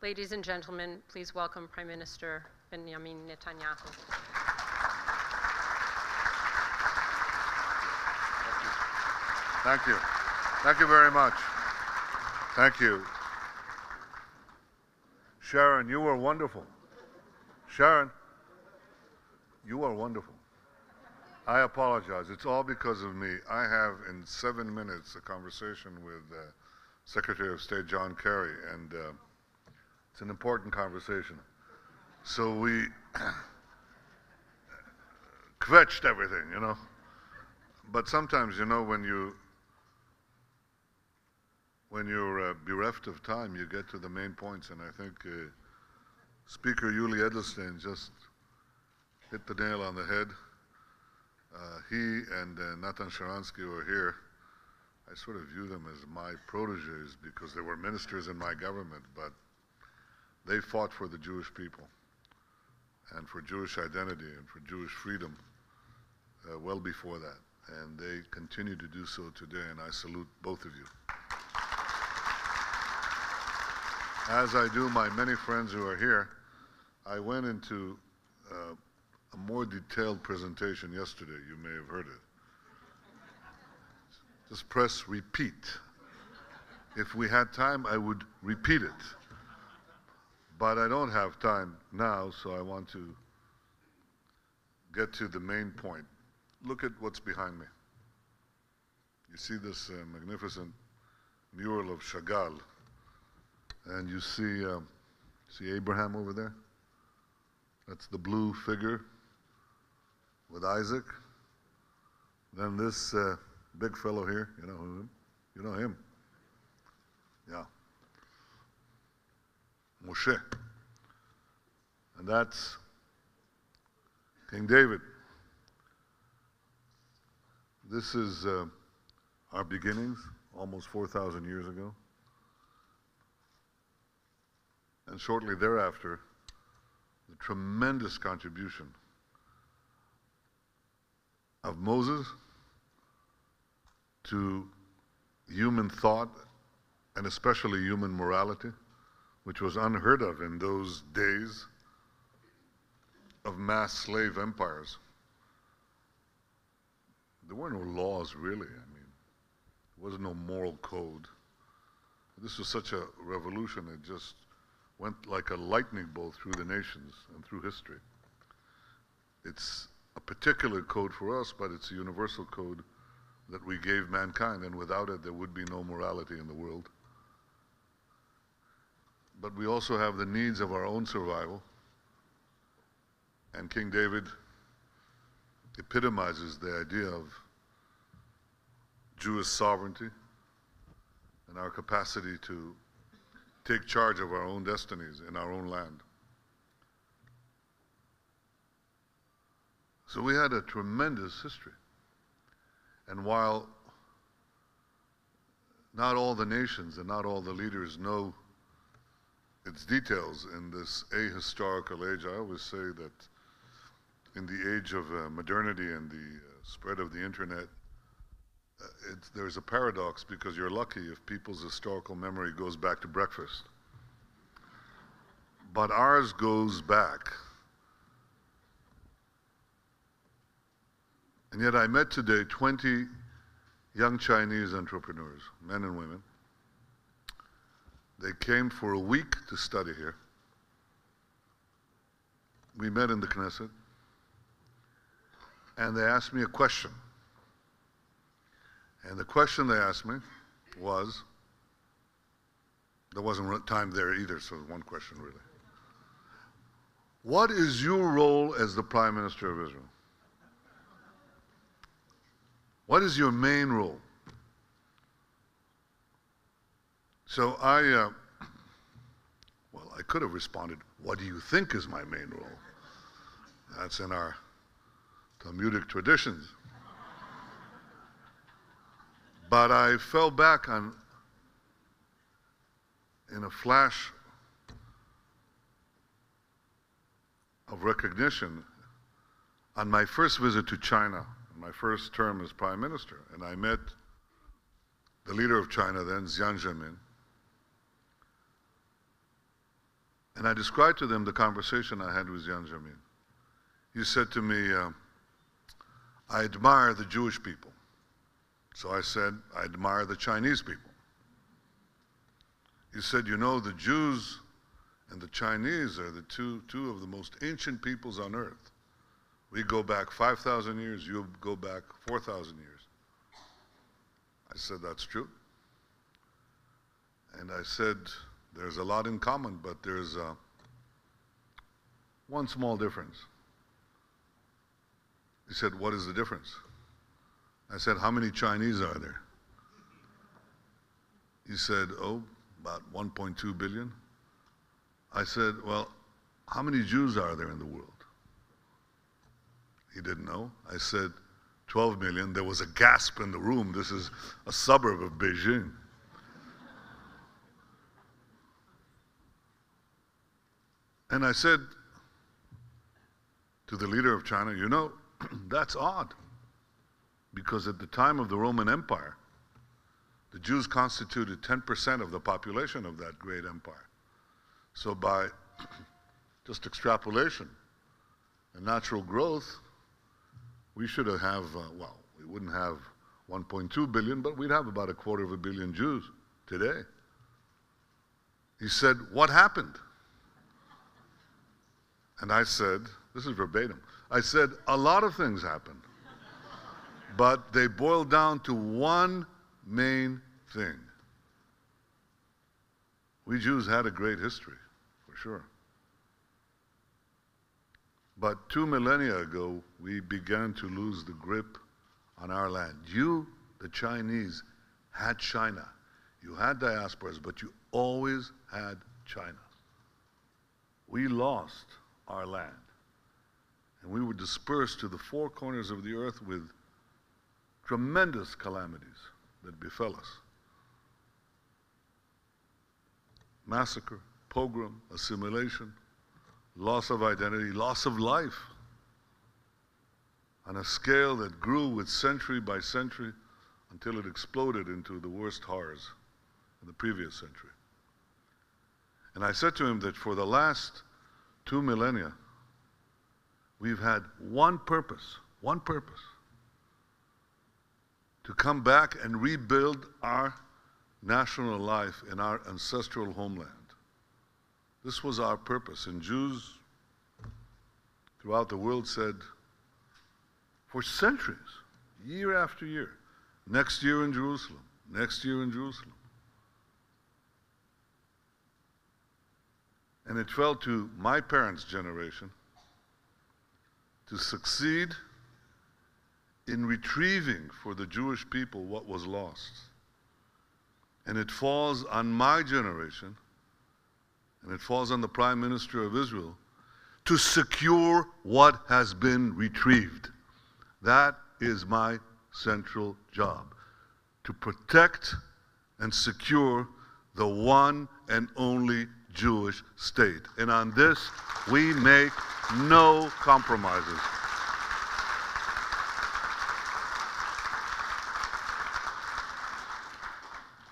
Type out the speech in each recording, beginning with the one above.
Ladies and gentlemen, please welcome Prime Minister Benjamin Netanyahu. Thank you. Thank you very much. Thank you. Sharon, you were wonderful. Sharon, you are wonderful. I apologize. It's all because of me. I have in 7 minutes a conversation with Secretary of State John Kerry, and it's an important conversation. So we kvetched everything, you know. But sometimes, you know, when you're bereft of time, you get to the main points, and I think Speaker Yuli Edelstein just hit the nail on the head. He and Natan Sharansky were here. I sort of view them as my proteges because they were ministers in my government, but they fought for the Jewish people and for Jewish identity and for Jewish freedom well before that. And they continue to do so today, and I salute both of you. As I do my many friends who are here, I went into a more detailed presentation yesterday. You may have heard it. Just press repeat. If we had time, I would repeat it. But I don't have time now, so I want to get to the main point. Look at what's behind me. You see this magnificent mural of Chagall, and you see Abraham over there? That's the blue figure with Isaac. Then this big fellow here, you know him? You know him? Yeah. Moshe. And that's King David. This is our beginnings, almost 4,000 years ago. And shortly thereafter, the tremendous contribution of Moses to human thought, and especially human morality, which was unheard of in those days of mass slave empires. There were no laws, really. I mean, there was no moral code. This was such a revolution. It just went like a lightning bolt through the nations and through history. It's a particular code for us, but it's a universal code that we gave mankind, and without it, there would be no morality in the world. But we also have the needs of our own survival, and King David epitomizes the idea of Jewish sovereignty and our capacity to take charge of our own destinies in our own land. So we had a tremendous history. And while not all the nations and not all the leaders know its details in this ahistorical age, I always say that in the age of modernity and the spread of the internet, there's a paradox, because you're lucky if people's historical memory goes back to breakfast. But ours goes back. And yet I met today 20 young Chinese entrepreneurs, men and women. They came for a week to study here. We met in the Knesset, and they asked me a question. And the question they asked me was, there wasn't time there either, so one question really. What is your role as the Prime Minister of Israel? What is your main role? So I could have responded, what do you think is my main role? That's in our Talmudic traditions. But I fell back in a flash of recognition on my first visit to China, my first term as Prime Minister, and I met the leader of China then, Jiang Zemin, And I described to them the conversation I had with Benjamin. He said to me, I admire the Jewish people. So I said, I admire the Chinese people. He said, you know, the Jews and the Chinese are the two of the most ancient peoples on earth. We go back 5,000 years, you go back 4,000 years. I said, that's true. And I said, there's a lot in common, but there's one small difference. He said, what is the difference? I said, how many Chinese are there? He said, oh, about 1.2 billion. I said, well, how many Jews are there in the world? He didn't know. I said, 12 million. There was a gasp in the room. This is a suburb of Beijing. And I said to the leader of China, you know, that's odd. Because at the time of the Roman Empire, the Jews constituted 10% of the population of that great empire. So by just extrapolation and natural growth, we should have, well, we wouldn't have 1.2 billion, but we'd have about 250 million Jews today. He said, what happened? And I said, this is verbatim, I said, a lot of things happened. But they boil down to one main thing. We Jews had a great history, for sure. But 2 millennia ago, we began to lose the grip on our land. You, the Chinese, had China. You had diasporas, but you always had China. We lost our land. And we were dispersed to the four corners of the earth with tremendous calamities that befell us. Massacre, pogrom, assimilation, loss of identity, loss of life on a scale that grew with century by century until it exploded into the worst horrors of the previous century. And I said to him that for the last 2 millennia, we've had one purpose, to come back and rebuild our national life in our ancestral homeland. This was our purpose. And Jews throughout the world said, for centuries, year after year, next year in Jerusalem, next year in Jerusalem. And it fell to my parents' generation to succeed in retrieving for the Jewish people what was lost. And it falls on my generation, and it falls on the Prime Minister of Israel, to secure what has been retrieved. That is my central job, to protect and secure the one and only Jewish state. And on this, we make no compromises.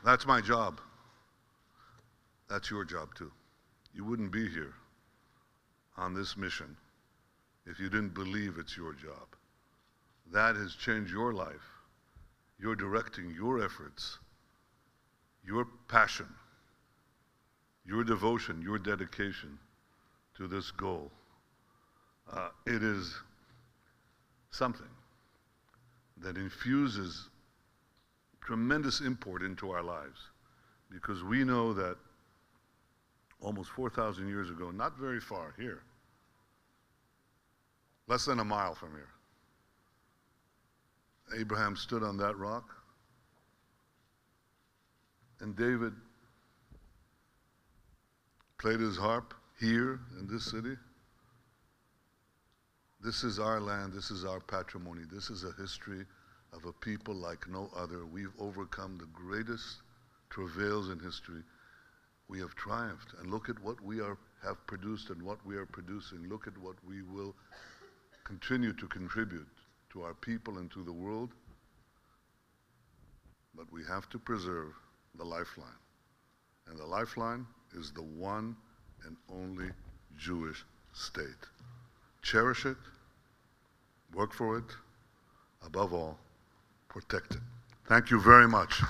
That's my job. That's your job too. You wouldn't be here on this mission if you didn't believe it's your job. That has changed your life. You're directing your efforts, your passion, your devotion, your dedication to this goal. It is something that infuses tremendous import into our lives, because we know that almost 4,000 years ago, not very far here, less than a mile from here, Abraham stood on that rock, and David played his harp here in this city. This is our land, this is our patrimony, this is a history of a people like no other. We've overcome the greatest travails in history. We have triumphed, and look at what we have produced and what we are producing. Look at what we will continue to contribute to our people and to the world. But we have to preserve the lifeline. And the lifeline is the one and only Jewish state. Cherish it, work for it, above all, protect it. Thank you very much.